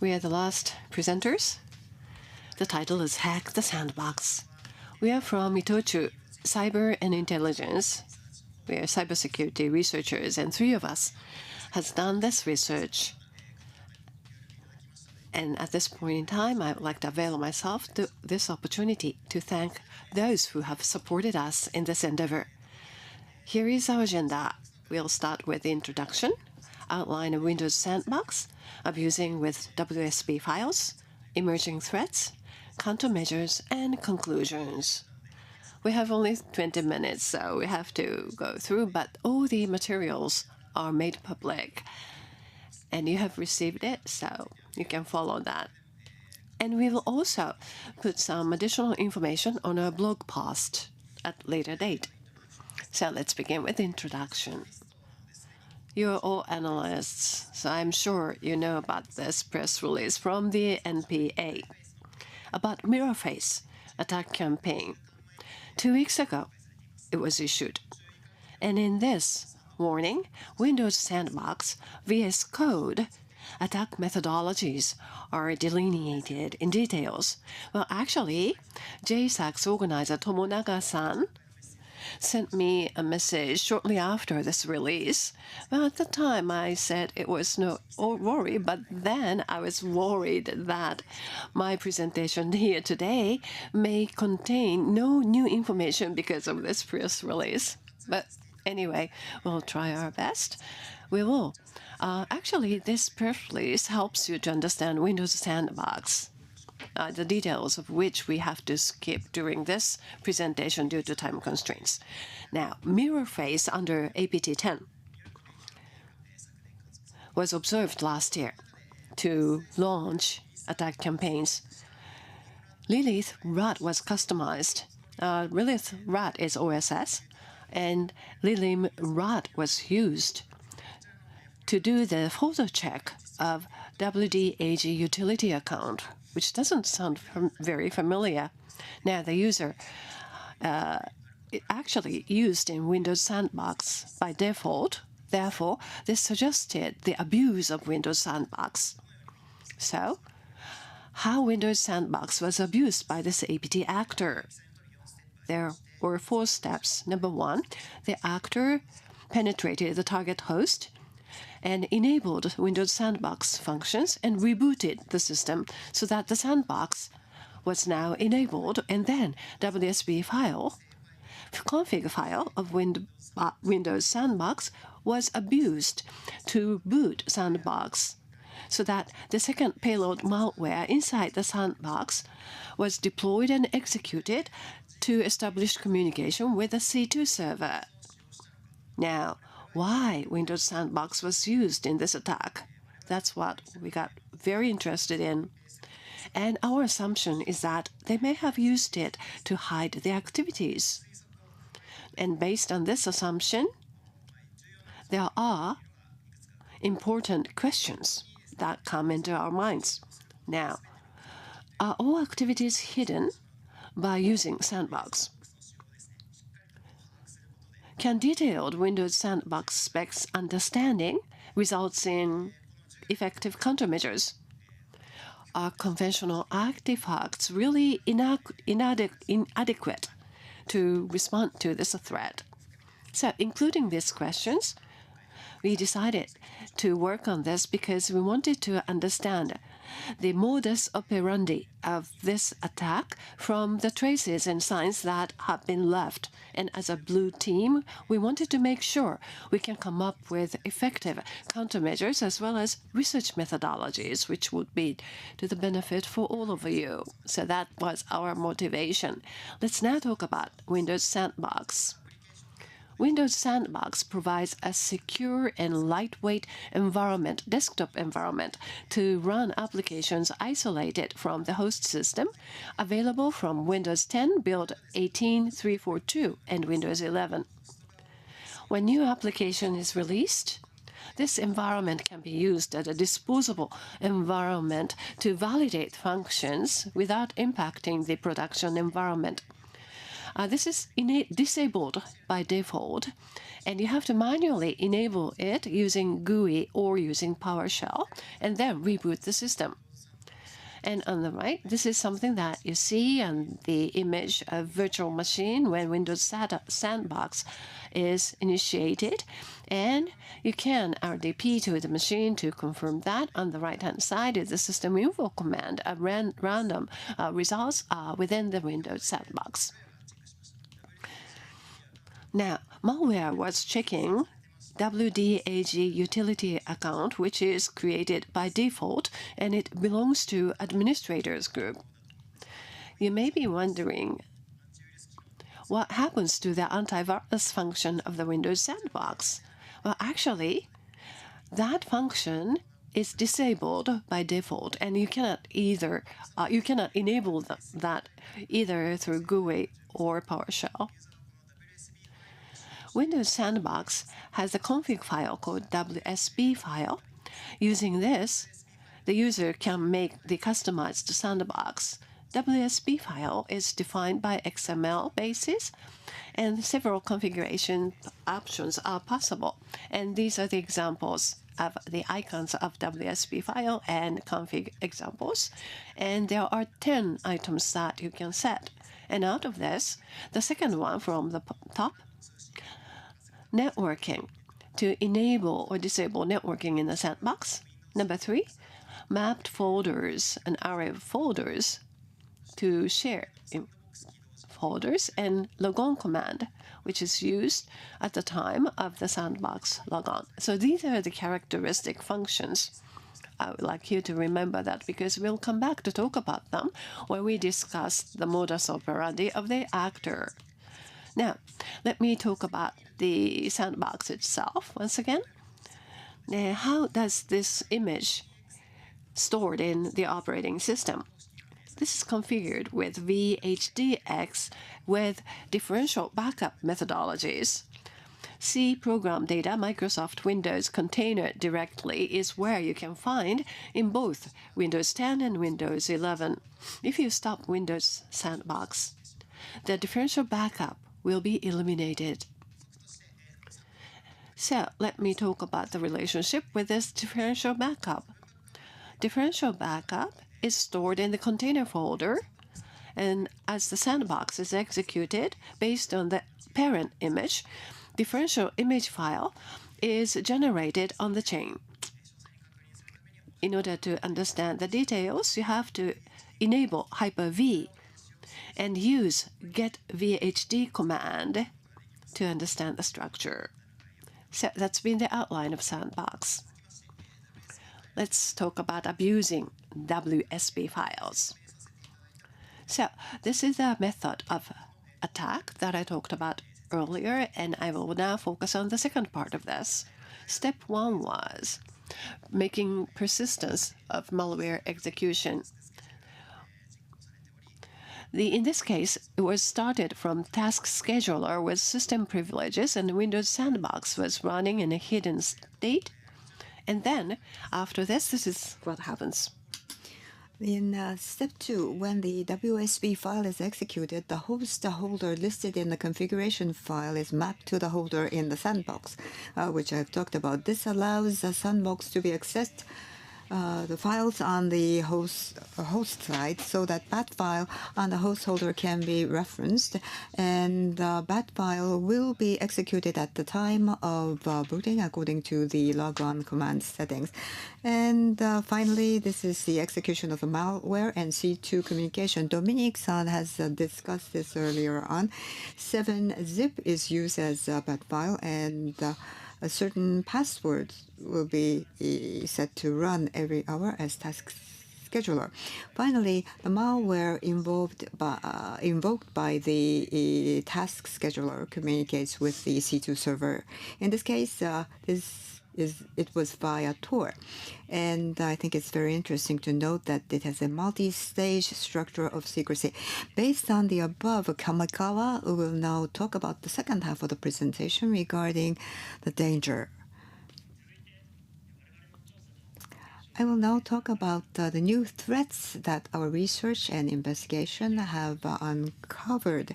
We are the last presenters. The title is Hack the Sandbox. We are from Itochu, Cyber and Intelligence. We are cybersecurity researchers, and 3 of us has done this research. And at this point in time, I would like to avail myself to this opportunity to thank those who have supported us in this endeavor. Here is our agenda. We'll start with the introduction, outline of Windows Sandbox, abusing with WSB files, emerging threats, countermeasures, and conclusions. We have only 20 minutes, so we have to go through, but all the materials are made public. And you have received it, so you can follow that. And we will also put some additional information on our blog post at a later date. So let's begin with the introduction. You're all analysts, so I'm sure you know about this press release from the NPA about Mirrorface attack campaign. 2 weeks ago, it was issued. And in this warning, Windows Sandbox VS Code attack methodologies are delineated in details. Well, actually, JSAC's organizer Tomonaga-san sent me a message shortly after this release. Well, at the time, I said it was no worry, but then I was worried that my presentation here today may contain no new information because of this press release. But anyway, we'll try our best. We will. Actually, this press release helps you to understand Windows Sandbox, the details of which we have to skip during this presentation due to time constraints. Now, Mirrorface under APT10 was observed last year to launch attack campaigns. Lilith RAT was customized. Lilith RAT is OSS, and Lilim RAT was used to do the photo check of WDAG utility account, which doesn't sound very familiar. Now, the user actually used in Windows Sandbox by default. Therefore, this suggested the abuse of Windows Sandbox. So, how Windows Sandbox was abused by this APT actor? There were 4 steps. Number 1, the actor penetrated the target host and enabled Windows Sandbox functions and rebooted the system so that the sandbox was now enabled, and then WSB file, config file of Windows Sandbox was abused to boot Sandbox so that the second payload malware inside the Sandbox was deployed and executed to establish communication with the C2 server. Now, why Windows Sandbox was used in this attack? That's what we got very interested in. And our assumption is that they may have used it to hide the activities. And based on this assumption, there are important questions that come into our minds. Now, are all activities hidden by using Sandbox? Can detailed Windows Sandbox specs understanding results in effective countermeasures? Are conventional artifacts really inadequate to respond to this threat? So, including these questions, we decided to work on this because we wanted to understand the modus operandi of this attack from the traces and signs that have been left. And as a blue team, we wanted to make sure we can come up with effective countermeasures as well as research methodologies, which would be to the benefit for all of you. So that was our motivation. Let's now talk about Windows Sandbox. Windows Sandbox provides a secure and lightweight environment, desktop environment, to run applications isolated from the host system, available from Windows 10 build 18342 and Windows 11. When new application is released, this environment can be used as a disposable environment to validate functions without impacting the production environment. This is disabled by default, and you have to manually enable it using GUI or using PowerShell, and then reboot the system. And on the right, this is something that you see on the image of virtual machine when Windows Sandbox is initiated. And you can RDP to the machine to confirm that. On the right-hand side is the system info command, random results within the Windows Sandbox. Now, malware was checking WDAG utility account, which is created by default, and it belongs to administrators group. You may be wondering what happens to the antivirus function of the Windows Sandbox. Well, actually, that function is disabled by default, and you cannot enable that either through GUI or PowerShell. Windows Sandbox has a config file called WSB file. Using this, the user can make the customized sandbox. WSB file is defined by XML basis, and several configuration options are possible. And these are the examples of the icons of WSB file and config examples. And there are 10 items that you can set. And out of this, the second one from the top, networking, to enable or disable networking in the sandbox. Number 3, mapped folders, an array of folders to share folders, and logon command, which is used at the time of the sandbox logon. So these are the characteristic functions. I would like you to remember that because we'll come back to talk about them when we discuss the modus operandi of the actor. Now, let me talk about the sandbox itself once again. Now, how does this image stored in the operating system? This is configured with VHDX with differential backup methodologies. C program data Microsoft Windows container directly is where you can find in both Windows 10 and Windows 11. If you stop Windows Sandbox, the differential backup will be eliminated. So let me talk about the relationship with this differential backup. Differential backup is stored in the container folder, and as the sandbox is executed based on the parent image, differential image file is generated on the chain. In order to understand the details, you have to enable Hyper-V and use get VHD command to understand the structure. So that's been the outline of Sandbox. Let's talk about abusing WSB files. So this is a method of attack that I talked about earlier, and I will now focus on the second part of this. Step 1 was making persistence of malware execution. In this case, it was started from task scheduler with system privileges, and Windows Sandbox was running in a hidden state. And then, after this is what happens. In step 2, when the WSB file is executed, the host holder listed in the configuration file is mapped to the holder in the sandbox, which I've talked about. This allows the sandbox to be accessed, the files on the host side, so that that file on the host holder can be referenced, and that file will be executed at the time of booting according to the logon command settings. And finally, this is the execution of the malware and C2 communication. Dominique-san has discussed this earlier on. 7-zip is used as that file, and a certain password will be set to run every hour as task scheduler. Finally, the malware invoked by the task scheduler communicates with the C2 server. In this case, it was via Tor. And I think it's very interesting to note that it has a multi-stage structure of secrecy. Based on the above, Kamekawa will now talk about the second half of the presentation regarding the danger. I will now talk about the new threats that our research and investigation have uncovered.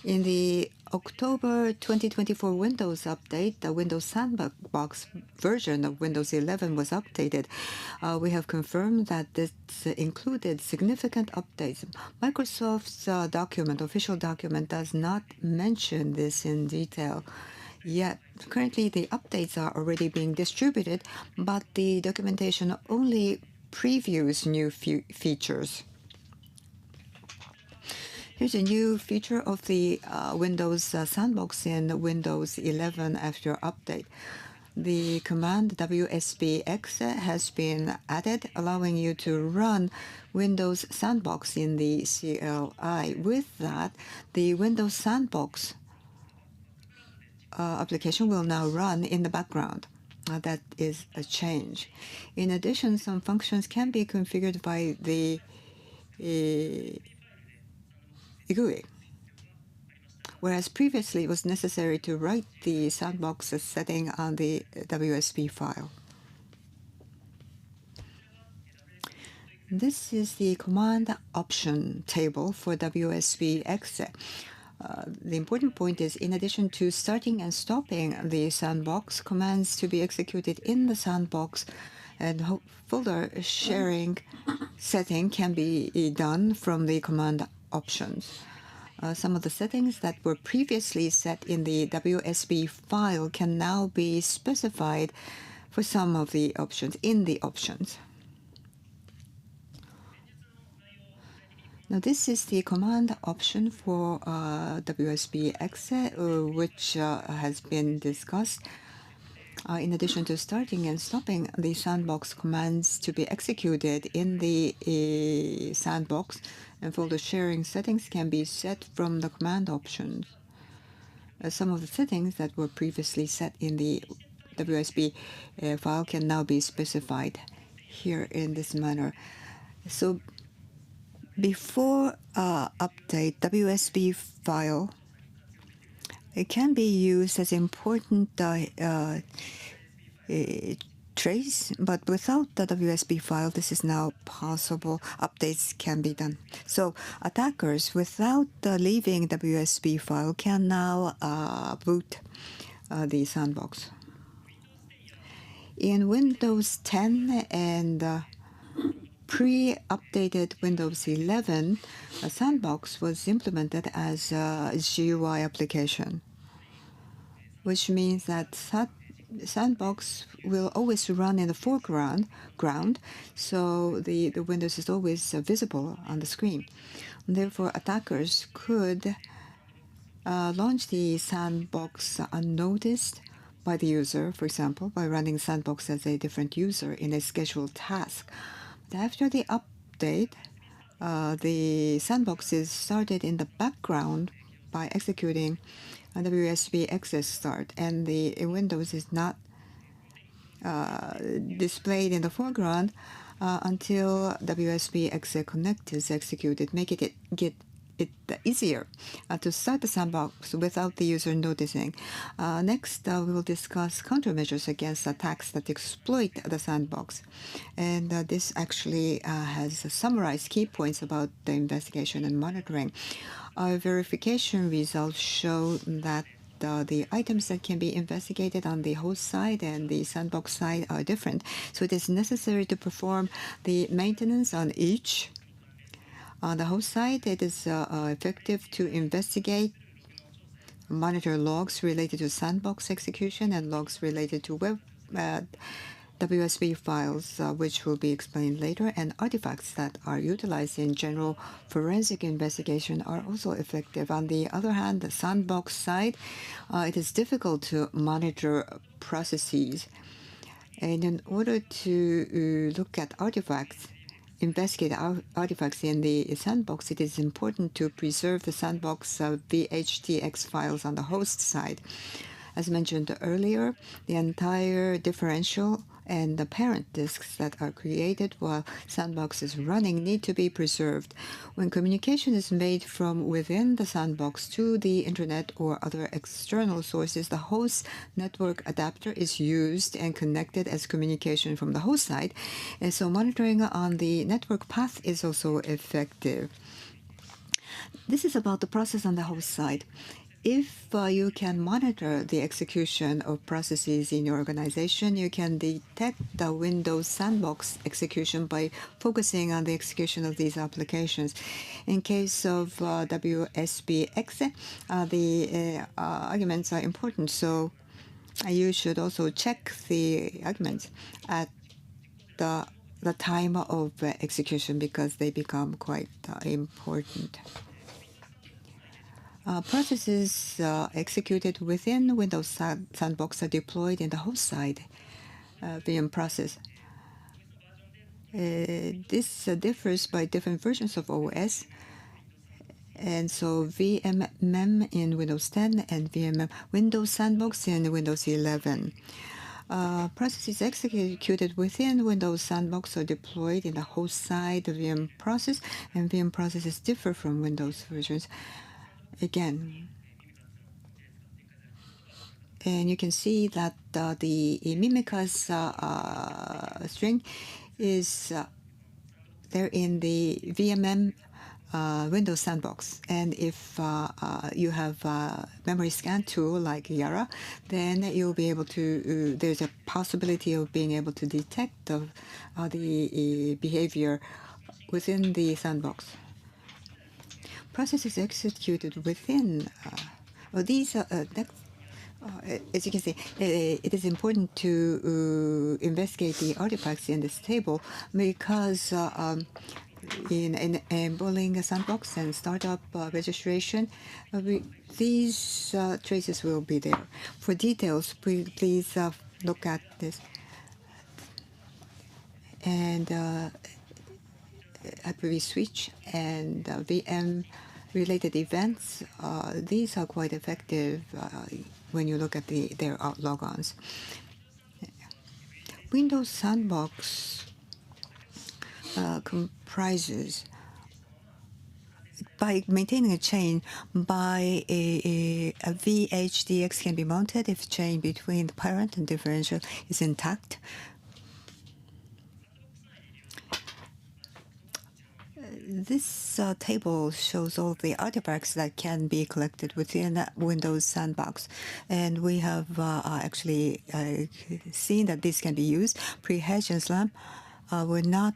In the October 2024 Windows update, the Windows Sandbox version of Windows 11 was updated. We have confirmed that this included significant updates. Microsoft's official document, does not mention this in detail. Yet, currently the updates are already being distributed, but the documentation only previews new features. Here's a new feature of the Windows Sandbox in Windows 11 after update. The command WSBX has been added, allowing you to run Windows Sandbox in the CLI. With that, the Windows Sandbox application will now run in the background. That is a change. In addition, some functions can be configured by the GUI, whereas previously it was necessary to write the sandbox setting on the WSB file. This is the command option table for WSBX. The important point is, in addition to starting and stopping the sandbox, commands to be executed in the sandbox and folder sharing setting can be done from the command options. Some of the settings that were previously set in the WSB file can now be specified for some of the options in the options. Now, this is the command option for WSBX, which has been discussed. In addition to starting and stopping the sandbox commands to be executed in the sandbox, and folder sharing settings can be set from the command options. Some of the settings that were previously set in the WSB file can now be specified here in this manner. So before update, WSB file, it can be used as important trace, but without the WSB file, this is now possible. Updates can be done. So attackers, without leaving WSB file, can now boot the sandbox. In Windows 10 and pre-updated Windows 11, a sandbox was implemented as a GUI application, which means that sandbox will always run in the foreground, so the Windows is always visible on the screen. Therefore, attackers could launch the sandbox unnoticed by the user, for example, by running sandbox as a different user in a scheduled task. After the update, the sandbox is started in the background by executing WSBX start, and the Windows is not displayed in the foreground until WSBX connect is executed, making it easier to start the sandbox without the user noticing. Next, we will discuss countermeasures against attacks that exploit the sandbox. And this actually has summarized key points about the investigation and monitoring. Our verification results show that the items that can be investigated on the host side and the sandbox side are different. So it is necessary to perform the maintenance on each. On the host side, it is effective to investigate, monitor logs related to sandbox execution and logs related to web WSB files, which will be explained later, and artifacts that are utilized in general forensic investigation are also effective. On the other hand, the sandbox side, it is difficult to monitor processes. And in order to look at artifacts, investigate artifacts in the sandbox, it is important to preserve the sandbox VHTX files on the host side. As mentioned earlier, the entire differential and the parent disks that are created while sandbox is running need to be preserved. When communication is made from within the sandbox to the internet or other external sources, the host network adapter is used and connected as communication from the host side, and so monitoring on the network path is also effective. This is about the process on the host side. if you can monitor the execution of processes in your organization, you can detect the Windows Sandbox execution by focusing on the execution of these applications. In case of WSBX, the arguments are important, so you should also check the arguments at the time of execution because they become quite important. Processes executed within Windows Sandbox are deployed in the host side VM process. This differs by different versions of OS. And so VMM in Windows 10 and VMM Windows Sandbox in Windows 11. Processes executed within Windows Sandbox are deployed in the host side VM process, and VM processes differ from Windows versions. Again, and you can see that the Mimica's string is there in the VMM Windows Sandbox. And if you have a memory scan tool like Yara, then you'll be able to, there's a possibility of being able to detect the behavior within the sandbox. Processes executed within these as you can see, it is important to investigate the artifacts in this table because in Unveiling Sandbox and startup registration, these traces will be there. For details, please look at this. And Hyper-V switch and VM related events, these are quite effective when you look at their logons. Windows Sandbox comprises, by maintaining a chain, by a VHDX can be mounted if chain between the parent and differential is intact. This table shows all the artifacts that can be collected within Windows Sandbox. And we have actually seen that this can be used. Pre-hedge and SLAM were not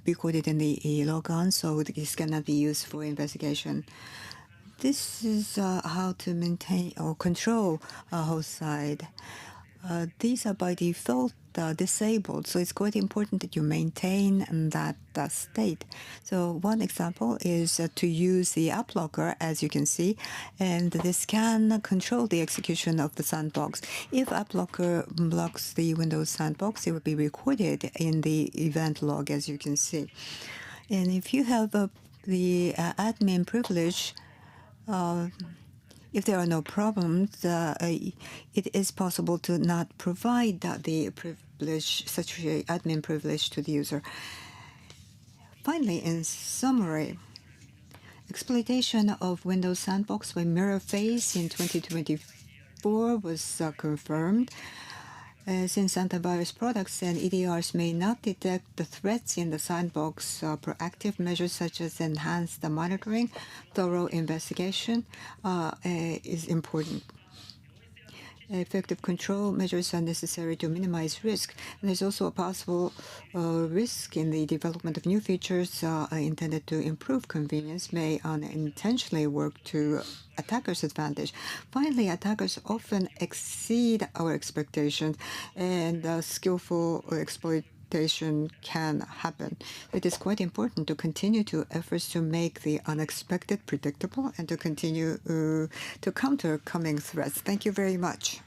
recorded in the logon, so this cannot be used for investigation. This is how to maintain or control host side. These are by default disabled, so it's quite important that you maintain that state. So one example is to use the app locker, as you can see, and this can control the execution of the sandbox. If app locker blocks the Windows Sandbox, it will be recorded in the event log, as you can see. And if you have the admin privilege, if there are no problems, it is possible to not provide the privilege, such an admin privilege, to the user. Finally, in summary, exploitation of Windows Sandbox by Mirrorface in 2024 was confirmed. Since antivirus products and EDRs may not detect the threats in the sandbox, proactive measures such as enhanced monitoring, thorough investigation is important. Effective control measures are necessary to minimize risk. And there's also a possible risk in the development of new features intended to improve convenience may unintentionally work to attackers' advantage. Finally, attackers often exceed our expectations, and skillful exploitation can happen. It is quite important to continue to efforts to make the unexpected predictable and to continue to counter coming threats. Thank you very much.